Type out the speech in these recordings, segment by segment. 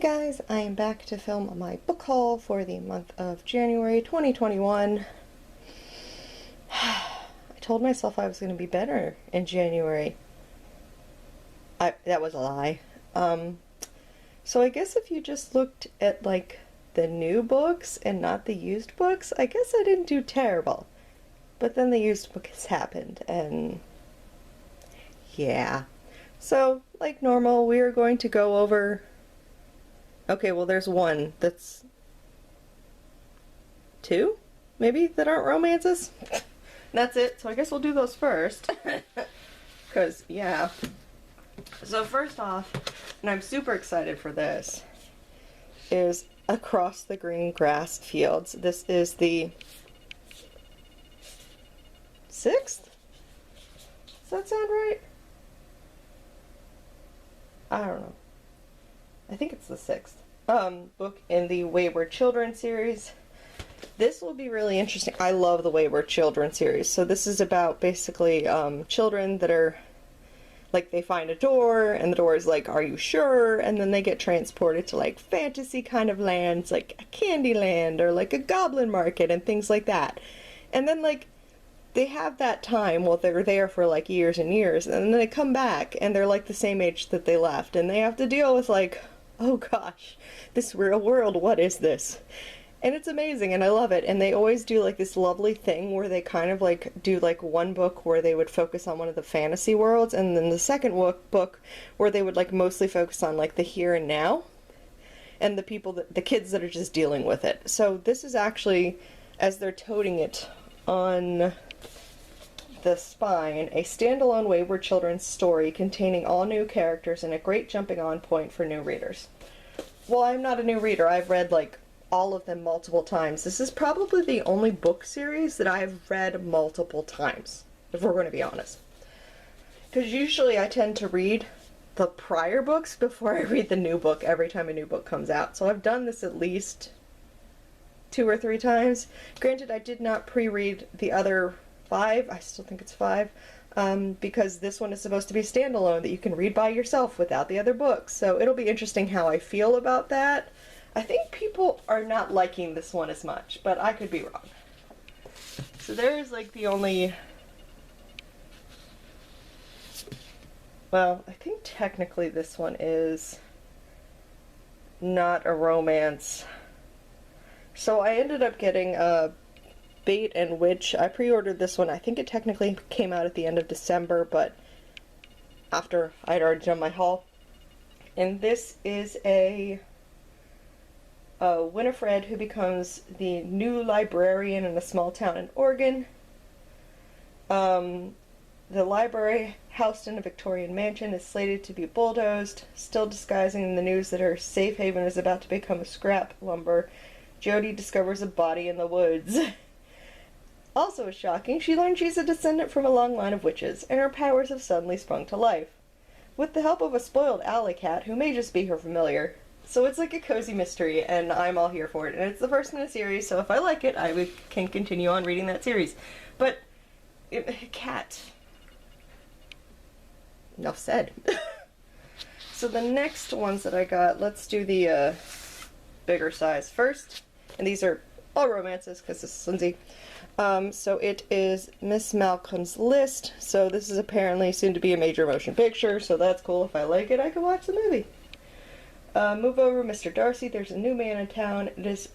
Hey guys, I am back to film my book haul for the month of January 2021. I told myself I was going to be better in January. That was a lie. So I guess if you just looked at like the new books and not the used books, I guess I didn't do terrible. But then the used books happened and yeah. So like normal, we are going to go over. Okay, well there's one that's two, maybe, that aren't romances. That's it, so I guess we'll do those first. Because, yeah. So first off, and I'm super excited for this, is Across the Green Grass Fields. This is the 6th? Does that sound right? I don't know. I think it's the 6th book in the Wayward Children series. This will be really interesting. I love the Wayward Children series. So this is about basically children that are like, they find a door and the door is like, are you sure? And then they get transported to like fantasy kind of lands, like a candy land or like a goblin market and things like that. And then like they have that time while they're there for like years and years, and then they come back and they're like the same age that they left, and they have to deal with like, oh gosh, this real world, what is this? And it's amazing and I love it. And they always do like this lovely thing where they kind of like do like one book where they would focus on one of the fantasy worlds, and then the second book where they would like mostly focus on like the here and now and the people that, the kids that are just dealing with it. So this is actually, as they're toting it on the spine, a standalone Wayward Children's story containing all new characters and a great jumping on point for new readers. Well, I'm not a new reader. I've read like all of them multiple times. This is probably the only book series that I've read multiple times, if we're going to be honest. Because usually I tend to read the prior books before I read the new book every time a new book comes out. So I've done this at least 2 or 3 times. Granted, I did not pre-read the other 5, I still think it's 5, because this one is supposed to be standalone that you can read by yourself without the other books. So it'll be interesting how I feel about that. I think people are not liking this one as much, but I could be wrong. So there's like the only, well, I think technically this one is not a romance. So I ended up getting Bait and Witch. I pre-ordered this one. I think it technically came out at the end of December, but after I'd already done my haul. And this is a Winifred who becomes the new librarian in a small town in Oregon. The library, housed in a Victorian mansion, is slated to be bulldozed. Still disguising the news that her safe haven is about to become a scrap lumber, Jody discovers a body in the woods. Also shocking, she learns she's a descendant from a long line of witches, and her powers have suddenly sprung to life, with the help of a spoiled alley cat who may just be her familiar. So it's like a cozy mystery, and I'm all here for it. And it's the first in a series, so if I like it, I can continue on reading that series. But, cat. Enough said. So the next ones that I got, let's do the bigger size first. And these are all romances, because this is Lindsay. So it is Miss Malcolm's List. So this is apparently soon to be a major motion picture, so that's cool. If I like it, I can watch the movie. Move over, Mr. Darcy. There's a new man in town. It is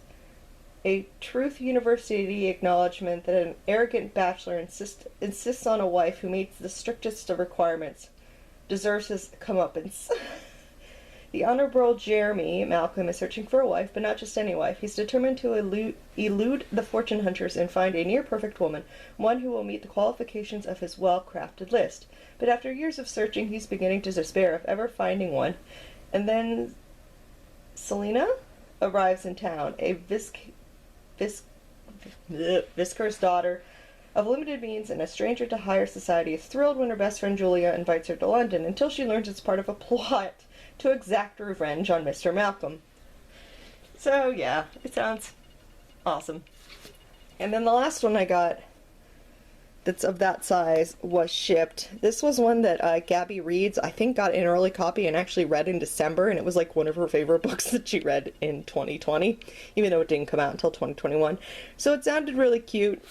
a Truth University acknowledgement that an arrogant bachelor insists on a wife who meets the strictest of requirements, deserves his comeuppance. The Honorable Jeremy Malcolm is searching for a wife, but not just any wife. He's determined to elude the fortune hunters and find a near-perfect woman, one who will meet the qualifications of his well-crafted list. But after years of searching, he's beginning to despair of ever finding one. And then Selena arrives in town, a viscor's daughter of limited means and a stranger to higher society, is thrilled when her best friend Julia invites her to London, until she learns it's part of a plot to exact revenge on Mr. Malcolm. So yeah, it sounds awesome. And then the last one I got that's of that size was shipped. This was one that Gabby Reads, I think, got an early copy and actually read in December, and it was like one of her favorite books that she read in 2020, even though it didn't come out until 2021. So it sounded really cute.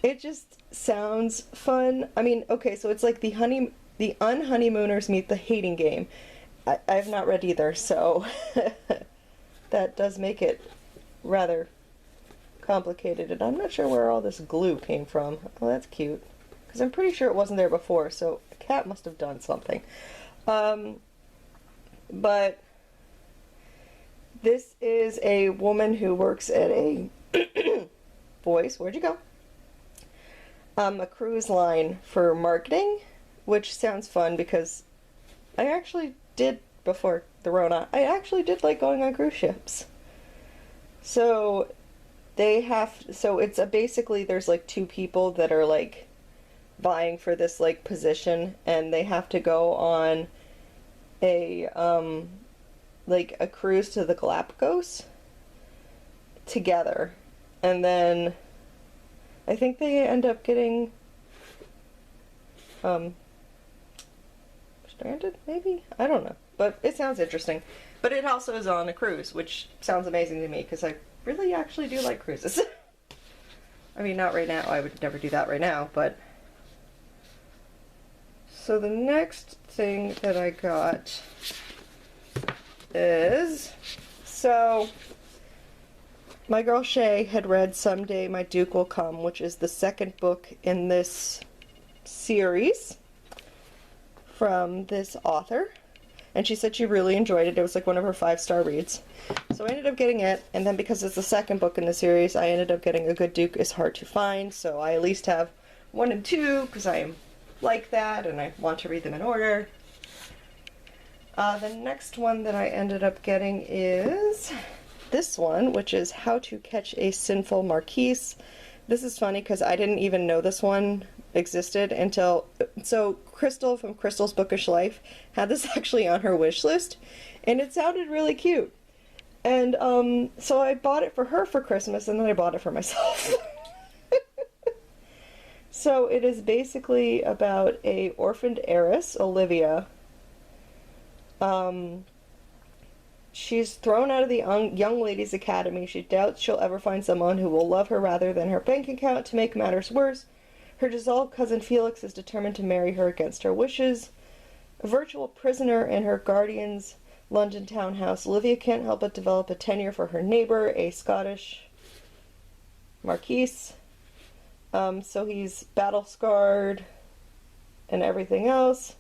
It just sounds fun. I mean, okay, so it's like the Unhoneymooners meet the Hating Game. I have not read either, so that does make it rather complicated, and I'm not sure where all this glue came from. Oh, that's cute, because I'm pretty sure it wasn't there before, so a cat must have done something. But this is a woman who works at a boys, where'd you go? A cruise line for marketing, which sounds fun because I actually did, before the Rona, I actually did like going on cruise ships. So it's basically there's like two people that are like vying for this like position, and they have to go on a like a cruise to the Galapagos together, and then I think they end up getting stranded, maybe? I don't know, but it sounds interesting. But it also is on a cruise, which sounds amazing to me because I really actually do like cruises. I mean, not right now. I would never do that right now, but... So the next thing that I got is... So, my girl Shae had read Someday My Duke Will Come, which is the second book in this series from this author. And she said she really enjoyed it. It was like one of her 5-star reads. So I ended up getting it, and then because it's the second book in the series, I ended up getting A Good Duke Is Hard to Find, so I at least have 1 and 2, because I am like that, and I want to read them in order. The next one that I ended up getting is this one, which is How to Catch a Sinful Marquise. This is funny because I didn't even know this one existed until... So Crystal from Crystal's Bookish Life had this actually on her wish list, and it sounded really cute. And so I bought it for her for Christmas, and then I bought it for myself. So it is basically about a orphaned heiress, Olivia. She's thrown out of the Young Ladies Academy. She doubts she'll ever find someone who will love her rather than her bank account. To make matters worse, her dissolved cousin Felix is determined to marry her against her wishes. A virtual prisoner in her guardian's London townhouse, Olivia can't help but develop a tenure for her neighbor, a Scottish Marquise. So he's battle-scarred and everything else.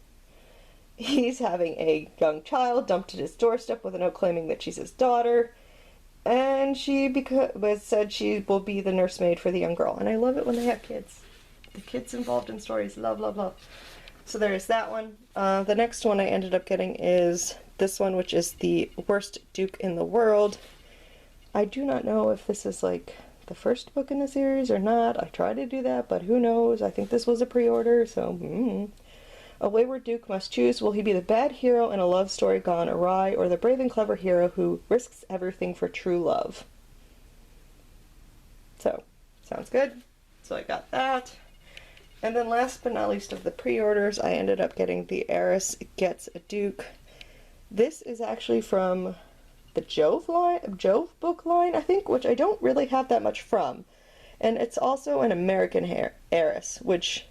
He's having a young child dumped at his doorstep with a note claiming that she's his daughter. And she said she will be the nursemaid for the young girl. And I love it when they have kids. The kids involved in stories. Love, love, love. So there's that one. The next one I ended up getting is this one, which is The Worst Duke in the World. I do not know if this is like the first book in the series or not. I tried to do that, but who knows? I think this was a pre-order, so... A wayward duke must choose. Will he be the bad hero in a love story gone awry, or the brave and clever hero who risks everything for true love? So, sounds good. So I got that. And then last but not least of the pre-orders, I ended up getting The Heiress Gets a Duke. This is actually from the Jove book line, I think, which I don't really have that much from. And it's also an American heiress, which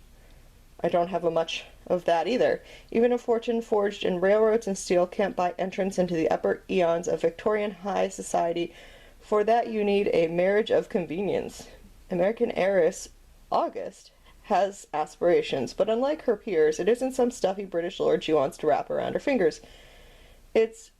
I don't have much of that either. Even a fortune forged in railroads and steel can't buy entrance into the upper eons of Victorian high society. For that you need a marriage of convenience. American heiress August has aspirations, but unlike her peers, it isn't some stuffy British lord she wants to wrap around her fingers. It's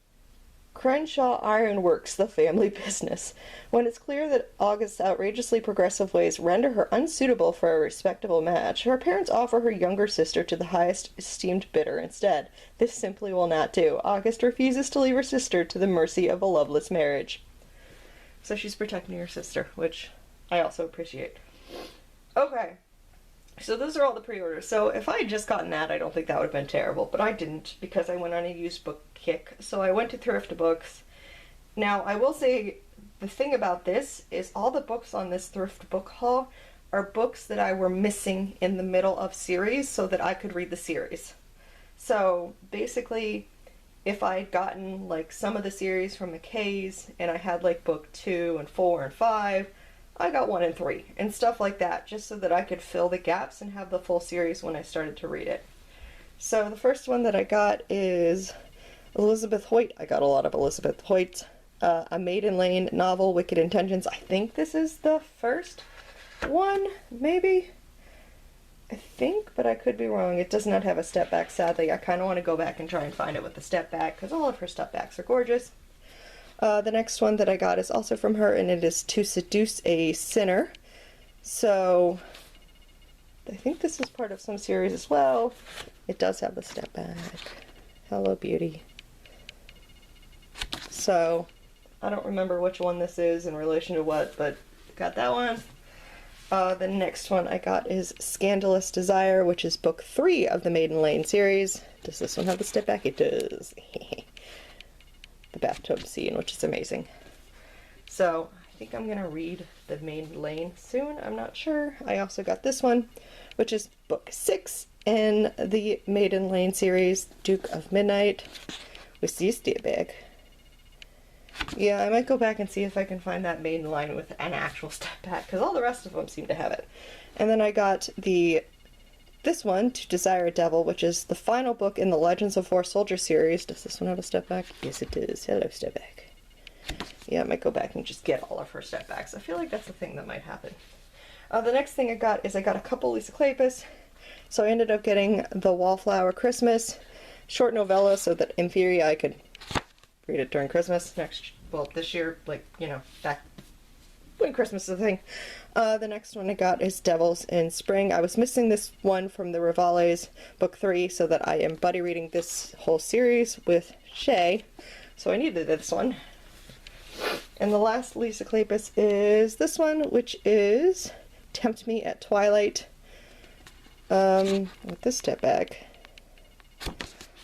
Crenshaw Ironworks, the family business. When it's clear that August's outrageously progressive ways render her unsuitable for a respectable match, her parents offer her younger sister to the highest esteemed bidder instead. This simply will not do. August refuses to leave her sister to the mercy of a loveless marriage. So she's protecting her sister, which I also appreciate. Okay. So those are all the pre-orders. So if I had just gotten that, I don't think that would have been terrible. But I didn't, because I went on a used book kick. So I went to Thrift Books. Now, I will say, the thing about this is all the books on this Thrift Book haul are books that I were missing in the middle of series so that I could read the series. So basically, if I had gotten like some of the series from McKay's and I had like book 2 and 4 and 5, I got 1 and 3 and stuff like that, just so that I could fill the gaps and have the full series when I started to read it. So the first one that I got is Elizabeth Hoyt. I got a lot of Elizabeth Hoyt. A Maiden Lane novel, Wicked Intentions. I think this is the first one, maybe? I think, but I could be wrong. It does not have a step back, sadly. I kind of want to go back and try and find it with the step back, because all of her step backs are gorgeous. The next one that I got is also from her, and it is To Seduce a Sinner. So, I think this is part of some series as well. It does have the step back. Hello, beauty. So, I don't remember which one this is in relation to what, but got that one. The next one I got is Scandalous Desire, which is book 3 of the Maiden Lane series. Does this one have the step back? It does. The bathtub scene, which is amazing. So, I think I'm going to read the Maiden Lane soon. I'm not sure. I also got this one, which is book 6 in the Maiden Lane series, Duke of Midnight. With the step back. Yeah, I might go back and see if I can find that Maiden Line with an actual step back, because all the rest of them seem to have it. And then I got this one, To Desire a Devil, which is the final book in the Legends of Four Soldier series. Does this one have a step back? Yes, it does. Hello, step back. Yeah, I might go back and just get all of her step backs. I feel like that's the thing that might happen. The next thing I got is I got a couple Lisa Kleypas. So I ended up getting The Wallflower Christmas short novella, so that in theory I could read it during Christmas this year, like, you know, back when Christmas is a thing. The next one I got is Devils in Spring. I was missing this one from the Rivales book 3, so that I am buddy reading this whole series with Shae, so I needed this one. And the last Lisa Kleypas is this one, which is Tempt Me at Twilight, with this step back.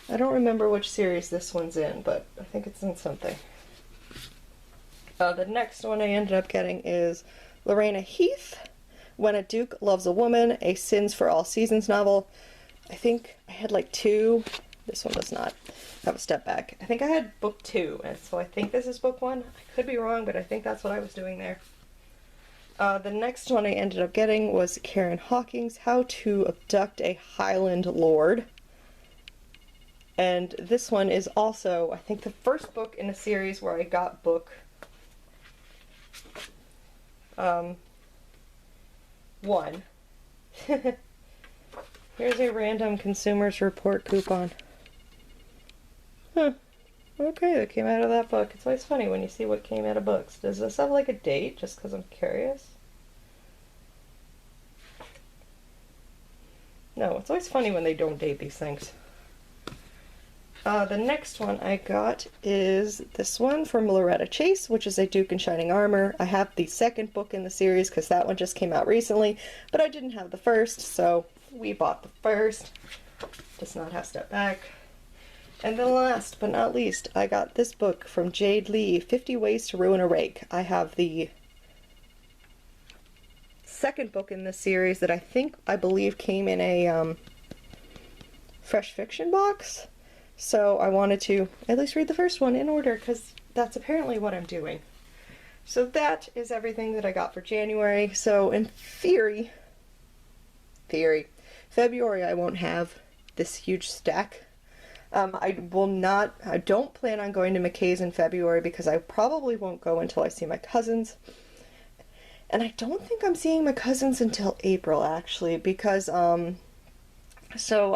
I don't remember which series this one's in, but I think it's in something. The next one I ended up getting is Lorena Heath, When a Duke Loves a Woman, a Sins for All Seasons novel. I think I had like 2. This one does not have a step back. I think I had book 2, and so I think this is book 1. I could be wrong, but I think that's what I was doing there. The next one I ended up getting was Karen Hawkins, How to Abduct a Highland Lord. And this one is also, I think, the first book in a series where I got book 1. Here's a random Consumer's Report coupon. Huh. Okay, that came out of that book. It's always funny when you see what came out of books. Does this have like a date, just because I'm curious? No, it's always funny when they don't date these things. The next one I got is this one from Loretta Chase, which is A Duke in Shining Armor. I have the second book in the series because that one just came out recently, but I didn't have the first, so we bought the first. Does not have step back. And then last but not least, I got this book from Jade Lee, 50 Ways to Ruin a Rake. I have the second book in this series that I believe came in a Fresh Fiction box. So I wanted to at least read the first one in order, because that's apparently what I'm doing. So that is everything that I got for January. So in theory, February I won't have this huge stack. I don't plan on going to McKay's in February because I probably won't go until I see my cousins. And I don't think I'm seeing my cousins until April, actually, because, so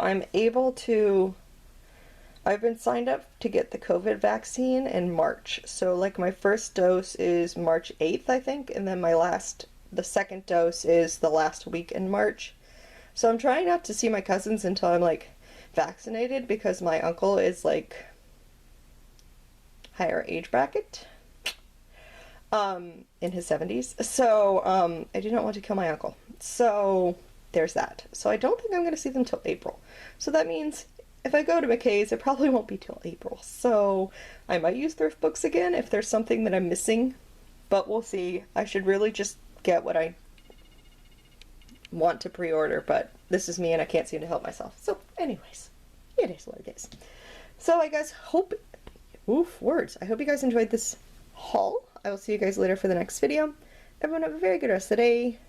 I've been signed up to get the COVID vaccine in March. So, like, my first dose is March 8th, I think, and then the second dose is the last week in March. So I'm trying not to see my cousins until I'm, like, vaccinated, because my uncle is, like, higher age bracket, in his 70s. So, I do not want to kill my uncle. So, there's that. So I don't think I'm going to see them till April. So that means if I go to McKay's, it probably won't be till April. So I might use thrift books again if there's something that I'm missing, but we'll see. I should really just get what I want to pre-order, but this is me and I can't seem to help myself. So anyways, it is what it is. So I guess I hope you guys enjoyed this haul. I will see you guys later for the next video. Everyone have a very good rest of the day.